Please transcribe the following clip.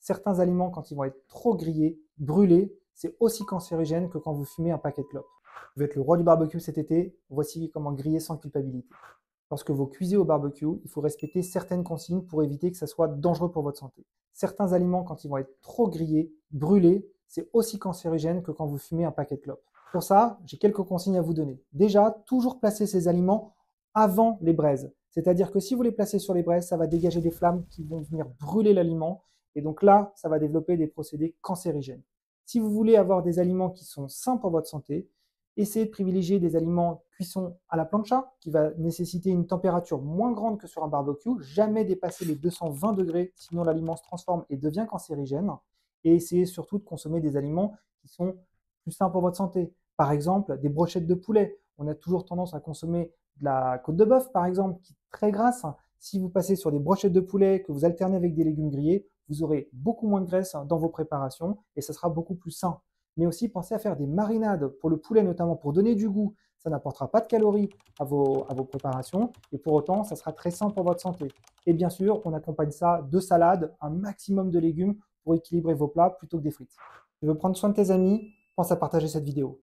Certains aliments, quand ils vont être trop grillés, brûlés, c'est aussi cancérigène que quand vous fumez un paquet de clopes. Vous êtes le roi du barbecue cet été, voici comment griller sans culpabilité. Lorsque vous cuisez au barbecue, il faut respecter certaines consignes pour éviter que ça soit dangereux pour votre santé. Certains aliments, quand ils vont être trop grillés, brûlés, c'est aussi cancérigène que quand vous fumez un paquet de clopes. Pour ça, j'ai quelques consignes à vous donner. Déjà, toujours placer ces aliments avant les braises. C'est-à-dire que si vous les placez sur les braises, ça va dégager des flammes qui vont venir brûler l'aliment. Et donc là, ça va développer des procédés cancérigènes. Si vous voulez avoir des aliments qui sont sains pour votre santé, essayez de privilégier des aliments cuisson à la plancha, qui va nécessiter une température moins grande que sur un barbecue, jamais dépasser les 220 degrés, sinon l'aliment se transforme et devient cancérigène. Et essayez surtout de consommer des aliments qui sont plus sains pour votre santé. Par exemple, des brochettes de poulet. On a toujours tendance à consommer de la côte de bœuf, par exemple, qui est très grasse. Si vous passez sur des brochettes de poulet, que vous alternez avec des légumes grillés, vous aurez beaucoup moins de graisse dans vos préparations et ça sera beaucoup plus sain. Mais aussi, pensez à faire des marinades pour le poulet, notamment pour donner du goût. Ça n'apportera pas de calories à vos préparations et pour autant, ça sera très sain pour votre santé. Et bien sûr, on accompagne ça de salades, un maximum de légumes pour équilibrer vos plats plutôt que des frites. Tu veux prendre soin de tes amis? Pense à partager cette vidéo.